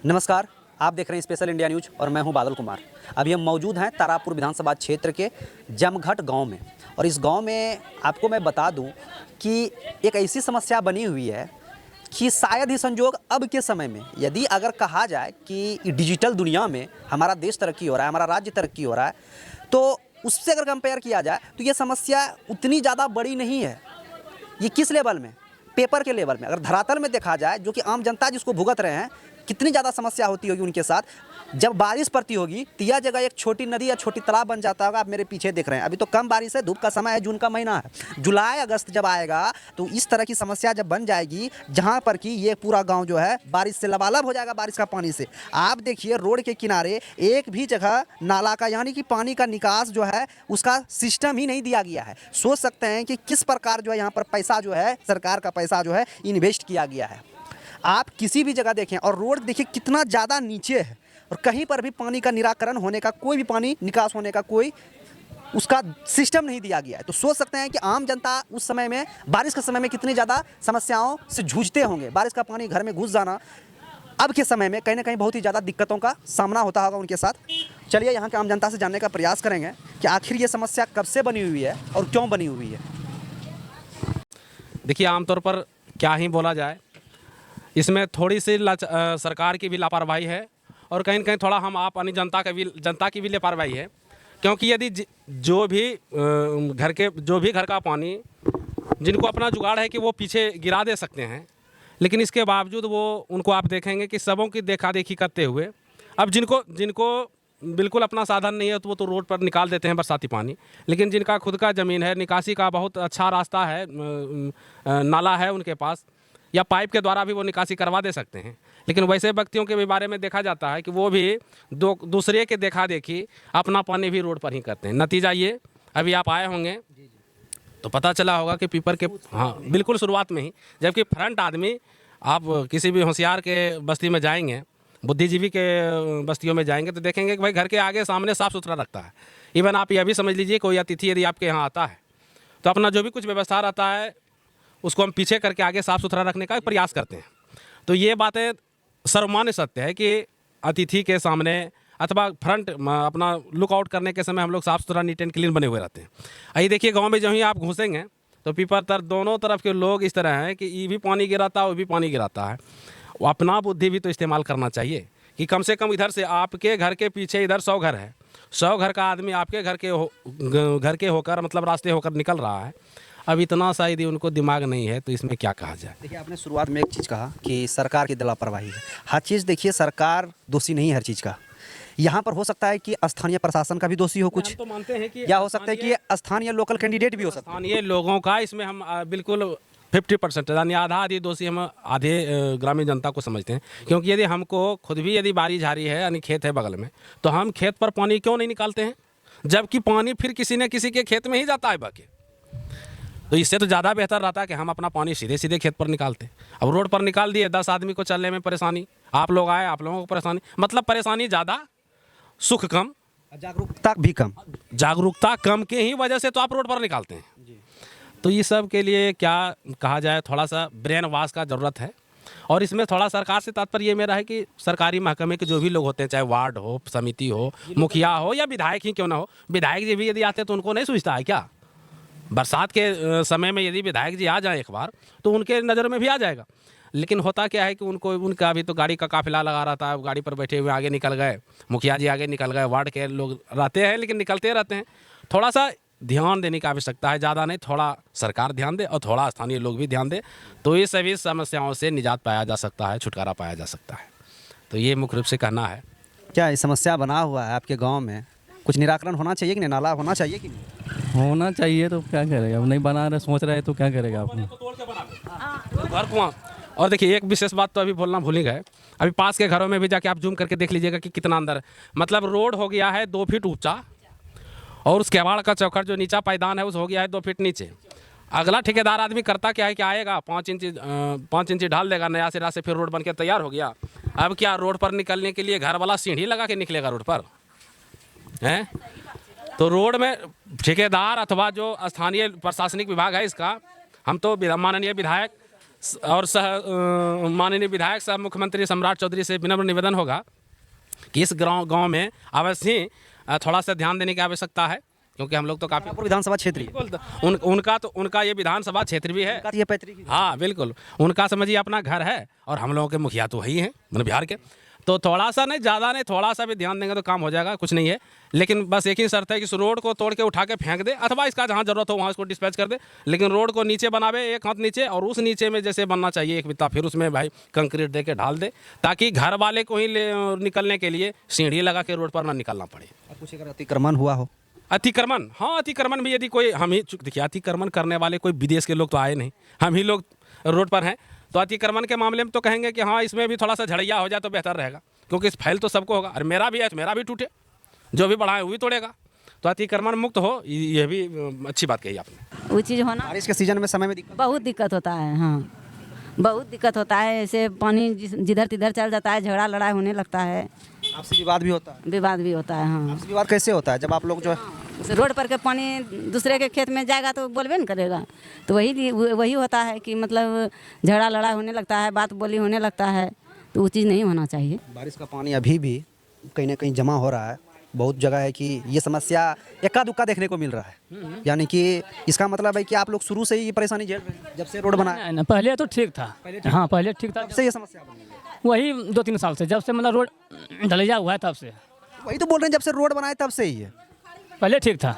नमस्कार, आप देख रहे हैं स्पेशल इंडिया न्यूज और मैं हूं बादल कुमार। अभी हम मौजूद हैं तारापुर विधानसभा क्षेत्र के जमघट गांव में और इस गांव में आपको मैं बता दूं कि एक ऐसी समस्या बनी हुई है कि शायद ही संजोग अब के समय में यदि अगर कहा जाए कि डिजिटल दुनिया में हमारा देश तरक्की हो रहा है, हमारा राज्य तरक्की हो रहा है, तो उससे अगर कंपेयर किया जाए तो ये समस्या उतनी ज़्यादा बड़ी नहीं है। ये किस लेवल में? पेपर के लेवल में। अगर धरातल में देखा जाए, जो कि आम जनता जिसको भुगत रहे हैं, कितनी ज़्यादा समस्या होती होगी उनके साथ। जब बारिश पड़ती होगी तो यह जगह एक छोटी नदी या छोटी तालाब बन जाता होगा। आप मेरे पीछे देख रहे हैं, अभी तो कम बारिश है, धूप का समय है, जून का महीना है। जुलाई अगस्त जब आएगा तो इस तरह की समस्या जब बन जाएगी, जहाँ पर कि ये पूरा गांव जो है बारिश से लबालब हो जाएगा, बारिश का पानी से। आप देखिए रोड के किनारे एक भी जगह नाला का यानी कि पानी का निकास जो है उसका सिस्टम ही नहीं दिया गया है। सोच सकते हैं कि किस प्रकार जो है यहाँ पर पैसा जो है, सरकार का पैसा जो है इन्वेस्ट किया गया है। आप किसी भी जगह देखें और रोड देखिए कितना ज़्यादा नीचे है और कहीं पर भी पानी का निराकरण होने का, कोई भी पानी निकास होने का कोई उसका सिस्टम नहीं दिया गया है। तो सोच सकते हैं कि आम जनता उस समय में, बारिश के समय में कितनी ज़्यादा समस्याओं से जूझते होंगे। बारिश का पानी घर में घुस जाना अब के समय में कहीं ना कहीं बहुत ही ज़्यादा दिक्कतों का सामना होता होगा उनके साथ। चलिए यहाँ के आम जनता से जानने का प्रयास करेंगे कि आखिर ये समस्या कब से बनी हुई है और क्यों बनी हुई है। देखिए, आमतौर पर क्या ही बोला जाए, इसमें थोड़ी सी सरकार की भी लापरवाही है और कहीं न कहीं थोड़ा हम आप यानी जनता की भी लापरवाही है। क्योंकि यदि जो भी घर का पानी जिनको अपना जुगाड़ है कि वो पीछे गिरा दे सकते हैं, लेकिन इसके बावजूद वो उनको आप देखेंगे कि सबों की देखा देखी करते हुए अब जिनको बिल्कुल अपना साधन नहीं है तो वो तो रोड पर निकाल देते हैं बरसाती पानी। लेकिन जिनका खुद का ज़मीन है, निकासी का बहुत अच्छा रास्ता है, नाला है उनके पास, या पाइप के द्वारा भी वो निकासी करवा दे सकते हैं। लेकिन वैसे व्यक्तियों के भी बारे में देखा जाता है कि वो भी दूसरे के देखा देखी अपना पानी भी रोड पर ही करते हैं। नतीजा ये, अभी आप आए होंगे तो पता चला होगा कि पीपर के, हाँ बिल्कुल शुरुआत में ही, जबकि फ्रंट आदमी, आप किसी भी होशियार के बस्ती में जाएंगे, बुद्धिजीवी के बस्तियों में जाएंगे तो देखेंगे कि भाई घर के आगे सामने साफ़ सुथरा रखता है। इवन आप यह भी समझ लीजिए, कोई अतिथि यदि आपके यहाँ आता है तो अपना जो भी कुछ व्यवस्था रहता है उसको हम पीछे करके आगे साफ़ सुथरा रखने का प्रयास करते हैं। तो ये बातें सर्वमान्य सत्य है कि अतिथि के सामने अथवा फ्रंट अपना लुकआउट करने के समय हम लोग साफ़ सुथरा, नीट एंड क्लीन बने हुए रहते हैं। यही देखिए, गांव में जब ही आप घुसेंगे तो पीपर तर दोनों तरफ के लोग इस तरह हैं कि ये भी पानी गिराता है, वो भी पानी गिराता है। वो अपना बुद्धि भी तो इस्तेमाल करना चाहिए कि कम से कम इधर से आपके घर के पीछे इधर 100 घर है, 100 घर का आदमी आपके घर के होकर, मतलब रास्ते होकर निकल रहा है। अब इतना सा यदि उनको दिमाग नहीं है तो इसमें क्या कहा जाए। देखिए, आपने शुरुआत में एक चीज़ कहा कि सरकार की लापरवाही है। हर चीज़ देखिए, सरकार दोषी नहीं है हर चीज़ का। यहाँ पर हो सकता है कि स्थानीय प्रशासन का भी दोषी हो कुछ, हम तो मानते हैं कि या हो सकता है कि स्थानीय लोकल कैंडिडेट भी हो सकता है। स्थानीय लोगों का इसमें हम बिल्कुल 50% यानी आधा आधी दोषी हम आधे ग्रामीण जनता को समझते हैं। क्योंकि यदि हमको खुद भी यदि बारी झारी है यानी खेत है बगल में, तो हम खेत पर पानी क्यों नहीं निकालते हैं, जबकि पानी फिर किसी न किसी के खेत में ही जाता है बाकी। तो इससे तो ज़्यादा बेहतर रहता है कि हम अपना पानी सीधे सीधे खेत पर निकालते। अब रोड पर निकाल दिए, 10 आदमी को चलने में परेशानी, आप लोग आए, आप लोगों को परेशानी, मतलब परेशानी ज़्यादा, सुख कम, जागरूकता भी कम। जागरूकता कम के ही वजह से तो आप रोड पर निकालते हैं। तो ये सब के लिए क्या कहा जाए, थोड़ा सा ब्रेन वॉश का ज़रूरत है। और इसमें थोड़ा सरकार से तात्पर्य ये मेरा है कि सरकारी महकमे के जो भी लोग होते हैं, चाहे वार्ड हो, समिति हो, मुखिया हो या विधायक ही क्यों ना हो, विधायक जी भी यदि आते हैं तो उनको नहीं सूझता है क्या? बरसात के समय में यदि विधायक जी आ जाए एक बार तो उनके नज़र में भी आ जाएगा। लेकिन होता क्या है कि उनका अभी तो गाड़ी का काफिला लगा रहता है, गाड़ी पर बैठे हुए आगे निकल गए, मुखिया जी आगे निकल गए, वार्ड के लोग रहते हैं लेकिन निकलते रहते हैं। थोड़ा सा ध्यान देने की आवश्यकता है, ज़्यादा नहीं, थोड़ा सरकार ध्यान दे और थोड़ा स्थानीय लोग भी ध्यान दे, तो ये सभी समस्याओं से निजात पाया जा सकता है, छुटकारा पाया जा सकता है। तो ये मुख्य रूप से कहना है। क्या ये समस्या बना हुआ है आपके गाँव में, कुछ निराकरण होना चाहिए कि नहीं, नाला होना चाहिए कि नहीं? होना चाहिए, तो क्या करेगा, अब नहीं बना रहे, सोच रहे तो क्या करेगा आपने, घर कुआं। और देखिए, एक विशेष बात तो अभी बोलना भूल ही गए, अभी पास के घरों में भी जाके आप जूम करके देख लीजिएगा कि कितना अंदर, मतलब रोड हो गया है 2 फीट ऊंचा और उस केवाड़ का चौखट जो नीचा पायदान है उस हो गया है 2 फीट नीचे। अगला ठेकेदार आदमी करता क्या है कि आएगा 5 इंच ढाल देगा नया सिरा से, फिर रोड बन के तैयार हो गया। अब क्या रोड पर निकलने के लिए घर वाला सीढ़ी लगा के निकलेगा रोड पर हैं? तो रोड में ठेकेदार अथवा जो स्थानीय प्रशासनिक विभाग है इसका, हम तो माननीय विधायक और माननीय विधायक साहब मुख्यमंत्री सम्राट चौधरी से विनम्र निवेदन होगा कि इस गांव में अवश्य ही थोड़ा सा ध्यान देने की आवश्यकता है, क्योंकि हम लोग तो काफ़ी तारापुर विधानसभा क्षेत्र ही है। बिल्कुल उनका ये विधानसभा क्षेत्र भी है। उनका तो ये पैतृक ही है। हाँ बिल्कुल, उनका समझिए अपना घर है और हम लोगों के मुखिया तो वही हैं मतलब बिहार के। तो थोड़ा सा नहीं, ज़्यादा नहीं, थोड़ा सा भी ध्यान देंगे तो काम हो जाएगा, कुछ नहीं है। लेकिन बस एक ही शर्त है कि इस रोड को तोड़ के उठा के फेंक दे, अथवा इसका जहाँ जरूरत हो वहाँ इसको डिस्पैच कर दे, लेकिन रोड को नीचे बनावे, एक हाथ नीचे, और उस नीचे में जैसे बनना चाहिए एक बित्ता, फिर उसमें भाई कंक्रीट दे के ढाल दे, ताकि घर वाले को ही निकलने के लिए सीढ़ी लगा के रोड पर ना निकलना पड़े। और कुछ अगर अतिक्रमण हुआ हो, अतिक्रमण, हाँ अतिक्रमण भी यदि कोई, हम ही देखिए अतिक्रमण करने वाले कोई विदेश के लोग तो आए नहीं, हम ही लोग रोड पर हैं, तो अतिक्रमण के मामले में तो कहेंगे कि हाँ इसमें भी थोड़ा सा झड़िया हो जाए तो बेहतर रहेगा, क्योंकि इस फैल तो सबको होगा। और मेरा भी है तो मेरा भी टूटे, जो भी बढ़ाए वो भी तोड़ेगा। तो अतिक्रमण मुक्त हो, ये भी अच्छी बात कही आपने। वो चीज़ होना बारिश के सीजन में समय में दिक्कत बहुत दिक्कत होता है। हाँ बहुत दिक्कत होता है, ऐसे पानी जिधर तिधर चल जाता है, झगड़ा लड़ाई होने लगता है, आपसी विवाद भी होता है। विवाद भी होता है। हाँ आपसी विवाद कैसे होता है? जब आप लोग जो है उस रोड पर के पानी दूसरे के खेत में जाएगा तो बोलबे न करेगा, तो वही होता है कि मतलब झगड़ा लड़ाई होने लगता है, बात बोली होने लगता है, तो वो चीज़ नहीं होना चाहिए। बारिश का पानी अभी भी कहीं ना कहीं जमा हो रहा है, बहुत जगह है कि ये समस्या इक्का दुक्का देखने को मिल रहा है। यानी कि इसका मतलब है कि आप लोग शुरू से ही ये परेशानी झेल रहे हैं जब से रोड बना है? नहीं, पहले तो ठीक था। हाँ पहले ठीक था, तब से ये समस्या बनी है? वही 2-3 साल से, जब से मतलब रोड ढलैया हुआ है तब से। वही तो बोल रहे हैं, जब से रोड बनाए तब से ही है। पहले ठीक था।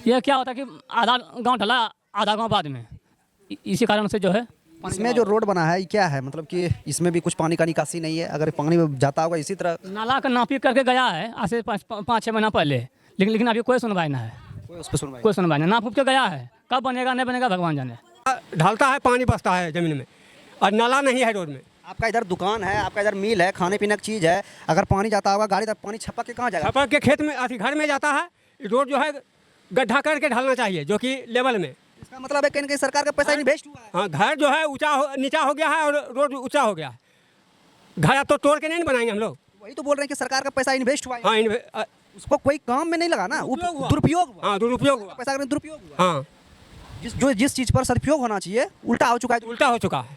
ये क्या होता कि आधा गांव ढला, आधा गांव बाद में, इसी कारण से जो है इसमें जो रोड बना है ये क्या है, मतलब कि इसमें भी कुछ पानी का निकासी नहीं है? अगर पानी जाता होगा इसी तरह नाला का नापी करके गया है आज से 5-6 महीना पहले, लेकिन अभी कोई सुनवाई ना है, कोई उस पर सुनवाई कोई सुनवाई नहीं। नाप उप के गया है, कब बनेगा नहीं बनेगा भगवान जाने। ढलता है, पानी बसता है ज़मीन में, और नाला नहीं है रोड में। आपका इधर दुकान है, आपका इधर मिल है, खाने पीने की चीज़ है, अगर पानी जाता होगा गाड़ी तक पानी छपक के कहाँ जाएगा? छपक के खेत में अथी घर में जाता है। रोड जो है गड्ढा करके ढालना चाहिए, जो कि लेवल में। इसका मतलब है कहीं ना कहीं सरकार का पैसा इन्वेस्ट हुआ है। हाँ घर जो है नीचा हो गया है और रोड ऊंचा हो गया है। घर अब तो तोड़ के नहीं बनाएंगे हम लोग। वही तो बोल रहे हैं कि सरकार का पैसा इन्वेस्ट हुआ है, हाँ उसको कोई काम में नहीं लगा ना, दुरुपयोग हुआ। हाँ दुरुपयोग हुआ। पैसा का दुरुपयोग हुआ। हाँ जिस चीज़ पर सदुपयोग होना चाहिए उल्टा हो चुका है। उल्टा हो चुका है।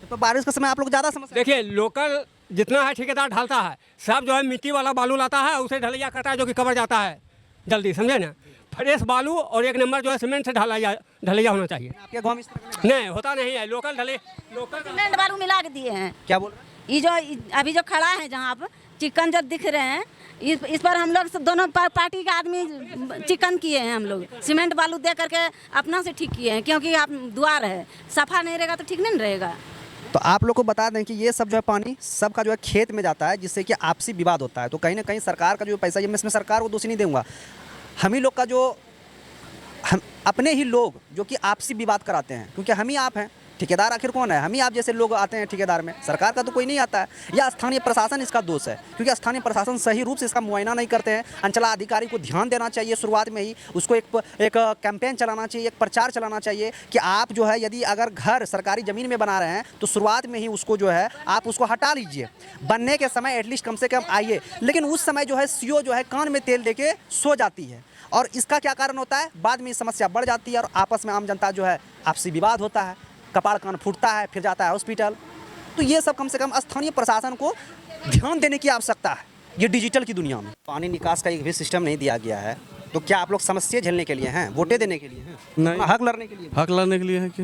तो बारिश का समय आप लोग ज़्यादा समस्या। देखिए लोकल जितना है ठेकेदार ढालता है, सब जो है मिट्टी वाला बालू लाता है, उसे ढलैया करता है, जो कि कवर जाता है जल्दी, समझे ना। फ्रेश बालू और 1 नंबर जो है सीमेंट से ढलैया होना चाहिए। आपके गाँव में इस तरह का नहीं होता नहीं है, लोकल सीमेंट बालू मिला के दिए हैं। क्या बोल रहे हैं? ये जो अभी जो खड़ा है जहाँ आप चिकन जो दिख रहे हैं, इस पर हम लोग दोनों पार्टी के आदमी चिकन किए हैं। हम लोग सीमेंट बालू दे करके अपना से ठीक किए हैं, क्योंकि आप द्वार है, सफा नहीं रहेगा तो ठीक नहीं रहेगा। तो आप लोग को बता दें कि ये सब जो है पानी सबका जो है खेत में जाता है, जिससे कि आपसी विवाद होता है। तो कहीं ना कहीं सरकार का जो पैसा, ये मैं इसमें सरकार को दोषी नहीं दूंगा, हम ही लोग का जो, हम अपने ही लोग जो कि आपसी विवाद कराते हैं, क्योंकि हम ही आप हैं। ठेकेदार आखिर कौन है? हम ही आप जैसे लोग आते हैं ठेकेदार में, सरकार का तो कोई नहीं आता है। या स्थानीय प्रशासन इसका दोष है, क्योंकि स्थानीय प्रशासन सही रूप से इसका मुआयना नहीं करते हैं। अंचलाधिकारी को ध्यान देना चाहिए शुरुआत में ही, उसको एक कैंपेन चलाना चाहिए, एक प्रचार चलाना चाहिए कि आप जो है यदि अगर घर सरकारी ज़मीन में बना रहे हैं तो शुरुआत में ही उसको जो है आप उसको हटा लीजिए। बनने के समय एटलीस्ट कम से कम आइए, लेकिन उस समय जो है सीओ जो है कान में तेल देके सो जाती है। और इसका क्या कारण होता है? बाद में समस्या बढ़ जाती है और आपस में आम जनता जो है आपसी विवाद होता है, कपाड़ कान फूटता है, फिर जाता है हॉस्पिटल। तो ये सब कम से कम स्थानीय प्रशासन को ध्यान देने की आवश्यकता है। ये डिजिटल की दुनिया में पानी निकास का एक भी सिस्टम नहीं दिया गया है। तो क्या आप लोग समस्या झेलने के लिए हैं, वोटें देने के लिए हैं? नहीं। हक लड़ने के लिए? हक लड़ने के लिए है कि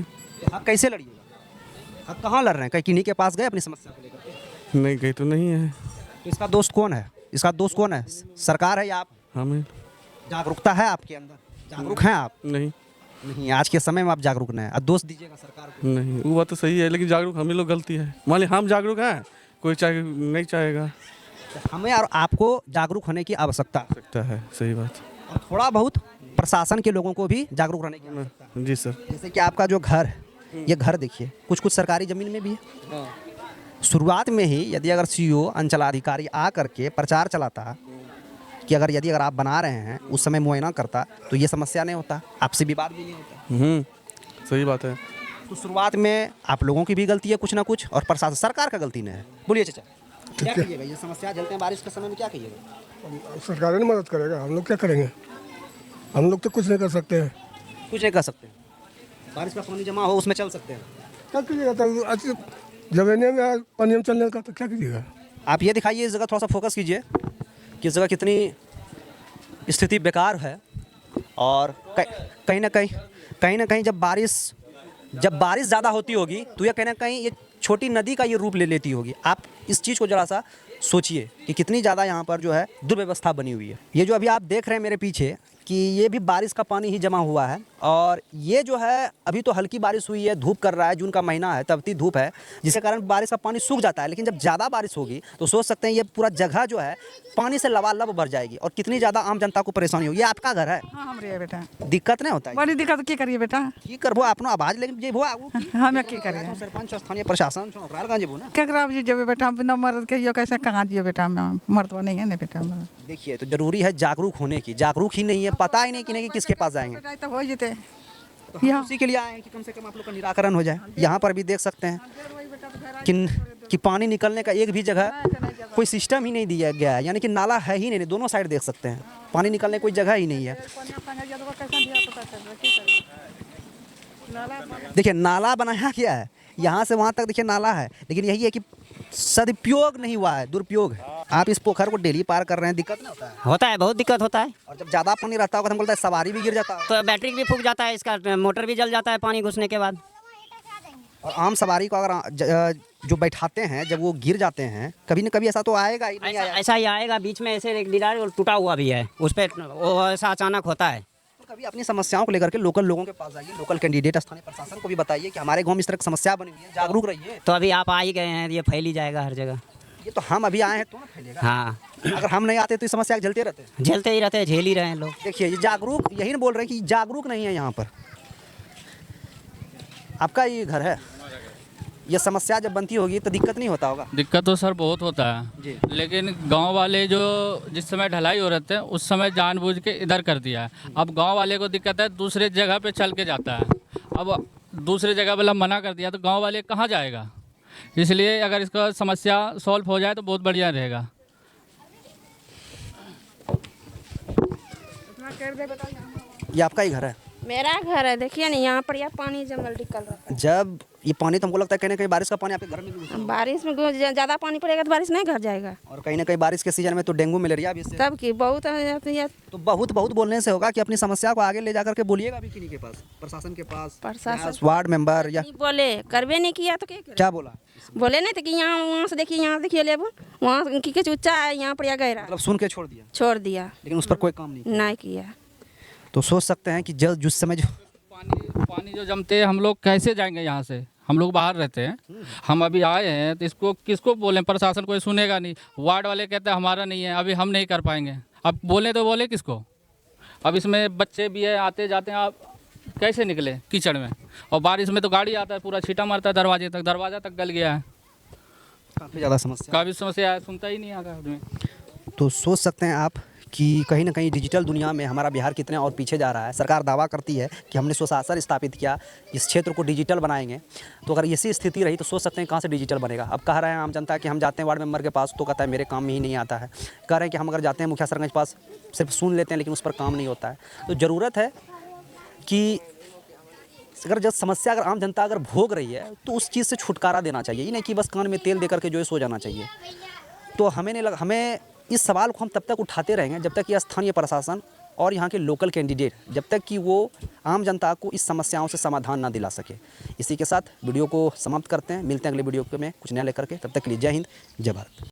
हक कैसे लड़िएगा? हक कहाँ लड़ रहे हैं? कहीं किन्हीं के पास गए अपनी समस्या को लेकर? नहीं गई तो नहीं है। तो इसका दोस्त कौन है? इसका दोस्त कौन है? सरकार है या आप? हमें जागरूकता है आपके अंदर? जागरूक हैं आप? नहीं नहीं, आज के समय में आप जागरूक नहीं है। दोस्त दीजिएगा सरकार को। नहीं, वो बात तो सही है, लेकिन जागरूक हम ही लोग गलती है। मान ली हम जागरूक हैं, कोई नहीं चाहेगा। हमें और आपको जागरूक होने की आवश्यकता सकता है, सही बात। और थोड़ा बहुत प्रशासन के लोगों को भी जागरूक रहने की आवश्यकता है। जी सर। जैसे कि आपका जो घर है, ये घर देखिए, कुछ सरकारी ज़मीन में भी है। शुरुआत में ही यदि अगर सीईओ अंचलाधिकारी आ करके प्रचार चलाता कि यदि अगर आप बना रहे हैं, उस समय मुआयना करता, तो ये समस्या नहीं होता, आपसे विवाद भी नहीं होता। सही बात है। तो शुरुआत में आप लोगों की भी गलती है कुछ ना कुछ, और प्रशासन सरकार का गलती नहीं है। बोलिए चाचा, क्या कहिएगा? ये समस्या झेलते हैं बारिश के समय में, क्या कहिएगा? सरकार ने मदद करेगा, हम लोग क्या करेंगे? हम लोग तो कुछ नहीं कर सकते हैं। कुछ नहीं कर सकते। बारिश का पानी जमा हो उसमें चल सकते हैं, क्या कीजिएगा तो अच्छी जमीने में पानी में चलने का तो क्या कीजिएगा। आप ये दिखाइए, इस जगह थोड़ा सा फोकस कीजिए कि इस जगह कितनी स्थिति बेकार है। और कहीं ना कहीं जब बारिश ज़्यादा होती होगी तो ये कहीं ना कहीं ये छोटी नदी का ये रूप ले लेती होगी। आप इस चीज़ को ज़रा सा सोचिए कि कितनी ज़्यादा यहाँ पर जो है दुर्व्यवस्था बनी हुई है। ये जो अभी आप देख रहे हैं मेरे पीछे कि ये भी बारिश का पानी ही जमा हुआ है। और ये जो है अभी तो हल्की बारिश हुई है, धूप कर रहा है, जून का महीना है, तपती धूप है, जिसके कारण बारिश का पानी सूख जाता है। लेकिन जब ज़्यादा बारिश होगी तो सोच सकते हैं ये पूरा जगह जो है पानी से लबालब भर जाएगी और कितनी ज़्यादा आम जनता को परेशानी होगी। ये आपका घर है? हाँ हमारे बेटा दिक्कत नहीं होता है? बड़ी दिक्कत की करिए बेटा, की करबो अपनो आवाज लेकिन जे भो आगू हमें की करिए सरपंच स्थानीय प्रशासन ओकरा लगा जेबो ना। केकरा जी जब बेटा बिना मर्द के यो कैसे कहाँ दिए बेटा, मर्द नहीं है ना बेटा। देखिए तो जरूरी है जागरूक होने की, जागरूक ही नहीं है, पता ही नहीं कि किसके पास जाएंगे। बेटा तो हो जेते, तो हम उसी के लिए आए हैं कि कम से कम आप लोग का निराकरण हो जाए। यहाँ पर भी देख सकते हैं कि पानी निकलने का एक भी जगह कोई सिस्टम ही नहीं दिया गया है, यानी कि नाला है ही नहीं। दोनों साइड देख सकते हैं पानी निकलने कोई जगह ही नहीं है। देखिए नाला बनाया क्या है, यहाँ से वहाँ तक देखिए नाला है, लेकिन यही है कि सदुपयोग नहीं हुआ है, दुरुपयोग है। आप इस पोखर को डेली पार कर रहे हैं, दिक्कत नहीं होता है? होता है, बहुत दिक्कत होता है। और जब ज़्यादा पानी रहता होगा तो हम बोलते हैं सवारी भी गिर जाता है, तो बैटरी भी फूक जाता है, इसका मोटर भी जल जाता है पानी घुसने के बाद। और आम सवारी को अगर जो बैठाते हैं जब वो गिर जाते हैं, कभी न कभी ऐसा तो आएगा ही नहीं। ऐसा ही आएगा, बीच में ऐसे एक दीवार टूटा हुआ भी है, उस पर वो ऐसा अचानक होता है। तो कभी अपनी समस्याओं को लेकर के लोकल लोगों के पास जाइए, लोकल कैंडिडेट स्थानीय प्रशासन को भी बताइए कि हमारे गाँव में इस तरह की समस्या बनी हुई है, जागरूक रहिए। तो अभी आप आ ही गए हैं, ये फैल ही जाएगा हर जगह। ये तो हम अभी आए हैं तो ना फैलेगा। हाँ, अगर हम नहीं आते तो इस समस्या झेलते रहते हैं। झेलते ही रहते हैं, झेल ही रहे हैं लोग। देखिए ये जागरूक, यही ना बोल रहे हैं कि जागरूक नहीं है यहाँ पर। आपका ये घर है, ये समस्या जब बनती होगी तो दिक्कत नहीं होता होगा? दिक्कत तो सर बहुत होता है जी। लेकिन गांव वाले जो जिस समय ढलाई हो रहे थे उस समय जानबूझ के इधर कर दिया है। अब गांव वाले को दिक्कत है, दूसरे जगह पे चल के जाता है। अब दूसरे जगह वाला मना कर दिया तो गांव वाले कहाँ जाएगा? इसलिए अगर इसका समस्या सॉल्व हो जाए तो बहुत बढ़िया रहेगा। ये आपका ही घर है? मेरा घर है, देखिए ना यहाँ पर यह पानी जंगल निकल रहा है। जब ये पानी तो हमको लगता है कहीं ना कहीं बारिश का पानी आपके घर में भी घुसा होगा। बारिश में ज़्यादा पानी पड़ेगा तो बारिश नहीं घर जाएगा। और कहीं ना कहीं बारिश के सीजन में तो डेंगू मलेरिया भी इससे तब की बहुत तो बहुत बोलने से होगा कि अपनी समस्या को आगे ले जाकर के बोलिएगा भी किन्हीं के पास, प्रशासन के पास, प्रशासन वार्ड मेंबर या नहीं बोले, करवे नहीं किया तो क्या बोला? बोले नहीं तो कि यहाँ वहाँ से देखिए, यहाँ देखिए ले वहाँ की चुच्चा है, यहाँ पर गहरा मतलब सुन के छोड़ दिया, लेकिन उस पर कोई काम नहीं किया। तो सोच सकते हैं कि जब जिस समय जो पानी जो जमते हैं, हम लोग कैसे जाएंगे यहाँ से? हम लोग बाहर रहते हैं, हम अभी आए हैं तो इसको किसको बोलें? प्रशासन कोई सुनेगा नहीं। वार्ड वाले कहते हैं हमारा नहीं है, अभी हम नहीं कर पाएंगे। अब बोले तो बोले किसको? अब इसमें बच्चे भी है, आते जाते हैं, आप कैसे निकले कीचड़ में? और बारिश में तो गाड़ी आता है, पूरा छींटा मारता है दरवाजा तक गल गया है। काफ़ी ज़्यादा समस्या है, सुनता ही नहीं आगा आदमी। तो सोच सकते हैं आप कि कहीं ना कहीं डिजिटल दुनिया में हमारा बिहार कितने और पीछे जा रहा है। सरकार दावा करती है कि हमने स्वशासन स्थापित किया, इस क्षेत्र को डिजिटल बनाएंगे। तो अगर इसी स्थिति रही तो सोच सकते हैं कहाँ से डिजिटल बनेगा। अब कह रहे हैं आम जनता कि हम जाते हैं वार्ड मेंबर के पास तो कहता है मेरे काम में ही नहीं आता है। कह रहे हैं कि हम अगर जाते हैं मुखिया सरपंच के पास सिर्फ सुन लेते हैं लेकिन उस पर काम नहीं होता है। तो ज़रूरत है कि अगर समस्या अगर आम जनता अगर भोग रही है तो उस चीज़ से छुटकारा देना चाहिए, ये नहीं कि बस कान में तेल दे करके जो है सो जाना चाहिए। तो हमें इस सवाल को हम तब तक उठाते रहेंगे जब तक कि स्थानीय प्रशासन और यहाँ के लोकल कैंडिडेट जब तक कि वो आम जनता को इस समस्याओं से समाधान ना दिला सके। इसी के साथ वीडियो को समाप्त करते हैं, मिलते हैं अगले वीडियो में कुछ नया लेकर के। तब तक के लिए जय हिंद, जय भारत।